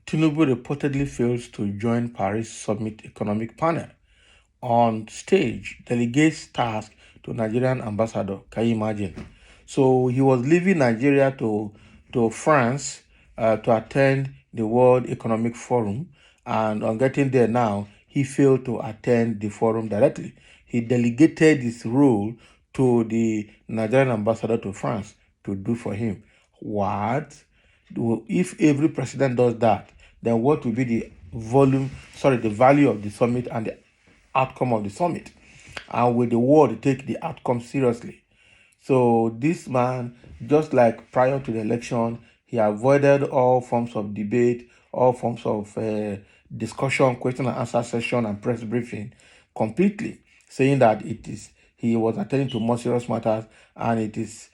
Tinubu reportedly fails to join Paris Summit Economic Panel. On stage, delegates tasked to Nigerian ambassador. Can you imagine? So he was leaving Nigeria to France to attend the World Economic Forum, and on getting there now, he failed to attend the forum directly. He delegated his role to the Nigerian ambassador to France to do for him. What? If every president does that, then what will be the the value of the summit and the outcome of the summit? And will the world take the outcome seriously? So this man, just like prior to the election, he avoided all forms of debate, all forms of discussion, question and answer session, and press briefing completely, saying that he was attending to more serious matters, and it is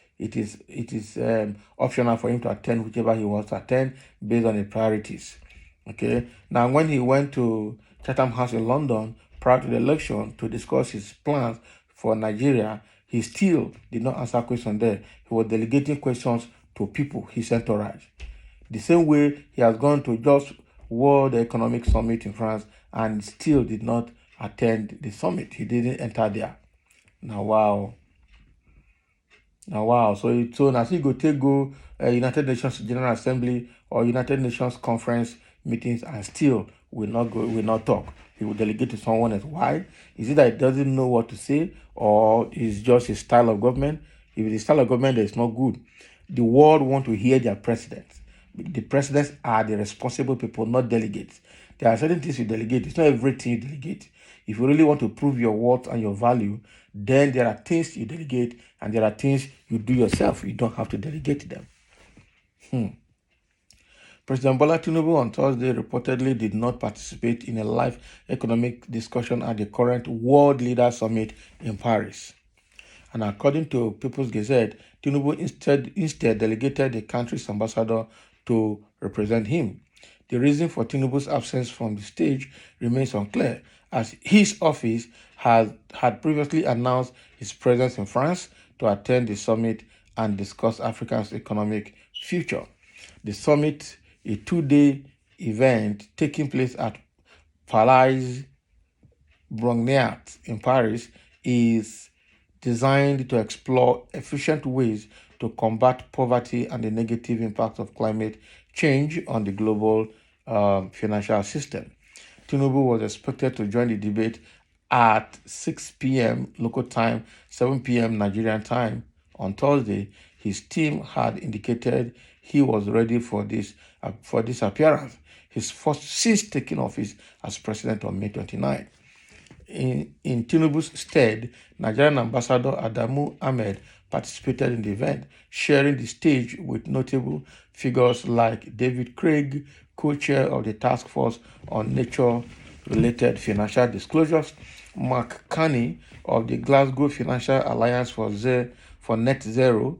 optional for him to attend whichever he wants to attend based on the priorities. Okay. Now, when he went to Chatham House in London prior to the election to discuss his plans for Nigeria, he still did not answer questions there. He was delegating questions to people, his entourage. The same way he has gone to just World Economic Summit in France and still did not attend the summit. He didn't enter there. Now, wow. So now he go United Nations General Assembly or United Nations Conference meetings and still will not talk. He will delegate to someone else. Why? Is it that he doesn't know what to say, or is just his style of government? If the style of government is not good, the world want to hear their presidents. The presidents are the responsible people, not delegates. There are certain things you delegate. It's not everything you delegate. If you really want to prove your worth and your value, then there are things you delegate and there are things you do yourself. You don't have to delegate them. President Bola Tinubu on Thursday reportedly did not participate in a live economic discussion at the current World Leaders Summit in Paris. And according to People's Gazette, Tinubu instead delegated the country's ambassador to represent him. The reason for Tinubu's absence from the stage remains unclear, as his office had previously announced his presence in France to attend the summit and discuss Africa's economic future. The summit, a 2-day event taking place at Palais Brongniart in Paris, is designed to explore efficient ways to combat poverty and the negative impact of climate change on the global financial system. Tinubu was expected to join the debate at 6 p.m. local time, 7 p.m. Nigerian time on Thursday. His team had indicated he was ready for this appearance, his first since taking office as president on May 29. In Tinubu's stead, Nigerian Ambassador Adamu Ahmed participated in the event, sharing the stage with notable figures like David Craig, co-chair of the Task Force on Nature-Related Financial Disclosures, Mark Carney of the Glasgow Financial Alliance for Net Zero,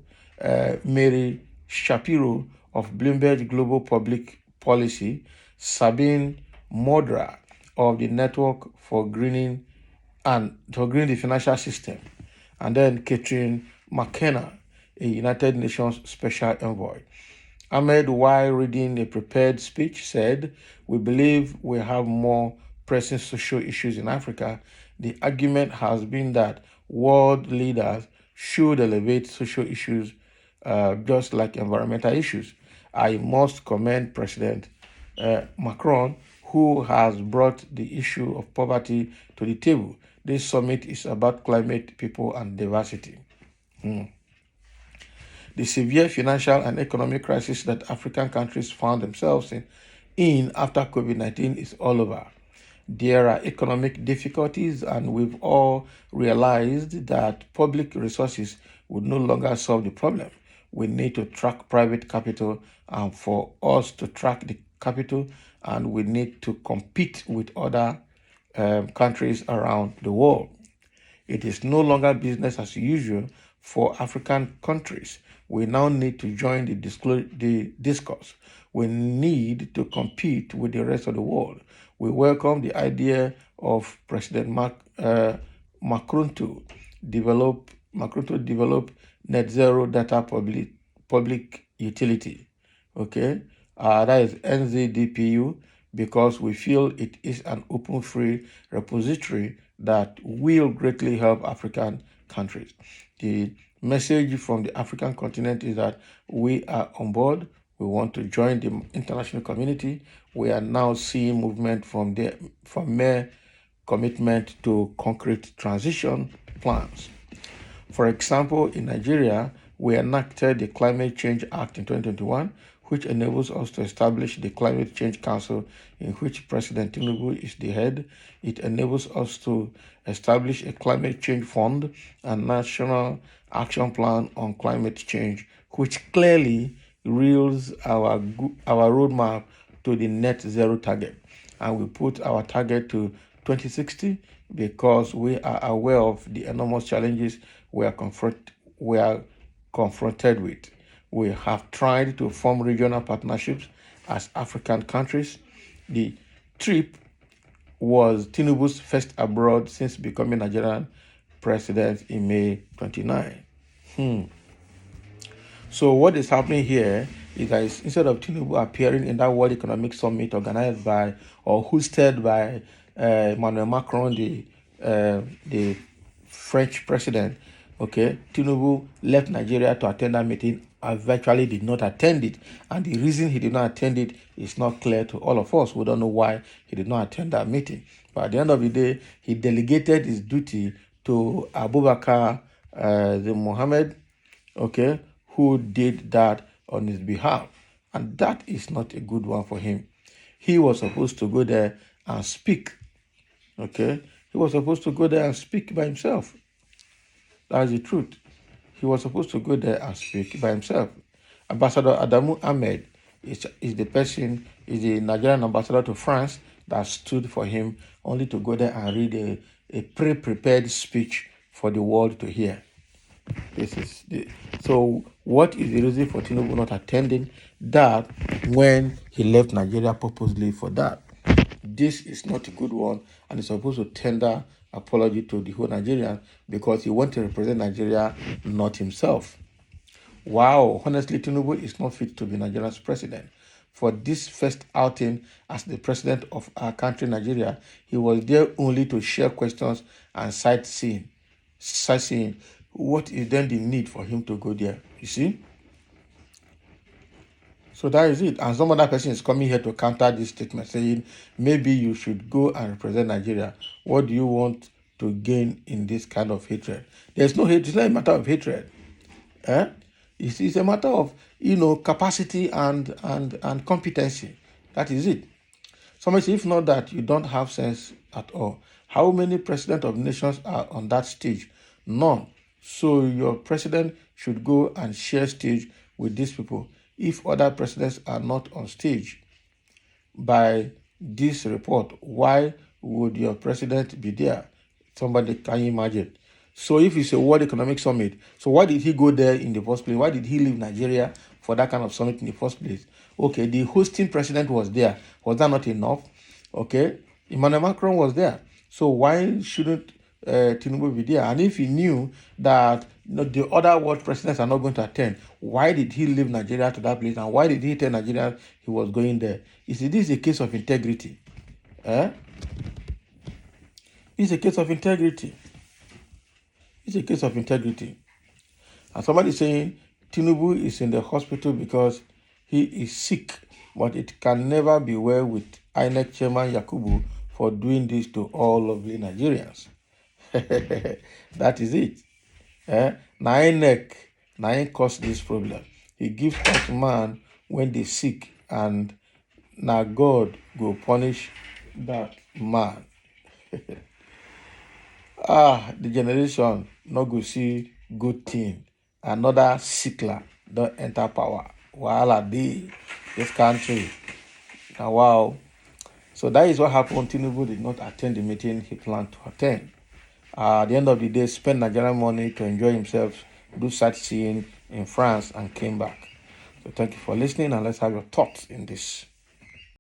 Mary Shapiro of Bloomberg Global Public Policy, Sabine Modra of the Network for Greening the Financial System, and then Catherine McKenna, a United Nations Special Envoy. Ahmed, while reading a prepared speech, said, "We believe we have more pressing social issues in Africa. The argument has been that world leaders should elevate social issues just like environmental issues. I must commend President Macron, who has brought the issue of poverty to the table. This summit is about climate, people, and diversity." The severe financial and economic crisis that African countries found themselves in after COVID-19 is all over. There are economic difficulties, and we've all realized that public resources would no longer solve the problem. We need to track private capital, and for us to track the capital, and we need to compete with other countries around the world. It is no longer business as usual for African countries. We now need to join the discourse. We need to compete with the rest of the world. We welcome the idea of President Macron to develop net zero data public utility. Okay, that is NZDPU, because we feel it is an open free repository that will greatly help African countries. The message from the African continent is that we are on board. We want to join the international community. We are now seeing movement from mere commitment to concrete transition plans. For example, in Nigeria, we enacted the Climate Change Act in 2021, which enables us to establish the Climate Change Council, in which President Tinubu is the head. It enables us to establish a climate change fund and national action plan on climate change, which clearly reels our roadmap to the net zero target. And we put our target to 2060 because we are aware of the enormous challenges we are confronted with. We have tried to form regional partnerships as African countries. The trip was Tinubu's first abroad since becoming Nigerian president in May 29. So what is happening here is that instead of Tinubu appearing in that World Economic Summit organized by or hosted by Emmanuel Macron, the French president, okay, Tinubu left Nigeria to attend that meeting and virtually did not attend it. And the reason he did not attend it is not clear to all of us. We don't know why he did not attend that meeting. But at the end of the day, he delegated his duty to Abubakar the Mohammed, okay, who did that on his behalf. And that is not a good one for him. He was supposed to go there and speak, okay? He was supposed to go there and speak by himself. That's the truth. He was supposed to go there and speak by himself. Ambassador Adamu Ahmed is the Nigerian ambassador to France that stood for him, only to go there and read a pre-prepared speech for the world to hear. So what is the reason for Tinubu not attending that when he left Nigeria purposely for that? This is not a good one, and he's supposed to tender apology to the whole Nigerian because he wants to represent Nigeria, not himself. Wow, honestly, Tinubu is not fit to be Nigeria's president. For this first outing as the president of our country, Nigeria, he was there only to share questions and sightseeing. What is then the need for him to go there? You see? So that is it. And some other person is coming here to counter this statement, saying maybe you should go and represent Nigeria. What do you want to gain in this kind of hatred? There's no hate. It's not a matter of hatred. It's a matter of capacity and competency. That is it. Somebody says, if not that, you don't have sense at all. How many presidents of nations are on that stage? None. So your president should go and share stage with these people. If other presidents are not on stage by this report, why would your president be there? Somebody, can you imagine? So if it's a World Economic Summit, so why did he go there in the first place? Why did he leave Nigeria for that kind of summit in the first place? Okay, the hosting president was there. Was that not enough? Okay, Emmanuel Macron was there. So why shouldn't Tinubu be there? And if he knew that the other world presidents are not going to attend, why did he leave Nigeria to that place? And why did he tell Nigeria he was going there? You see, this is a case of integrity. It's a case of integrity. It's a case of integrity. And somebody is saying Tinubu is in the hospital because he is sick, but it can never be well with INEC Chairman Yakubu for doing this to all lovely Nigerians. That is it. Now INEC caused this problem. He gives us man when they sick, and now God go punish that man. The generation not go see good thing. Another sickler don't enter power. Wahala dey this country. Now wow. So that is what happened. Tinubu did not attend the meeting he planned to attend. At the end of the day, spent Nigerian money to enjoy himself, do sightseeing in France, and came back. So thank you for listening, and let's have your thoughts in this.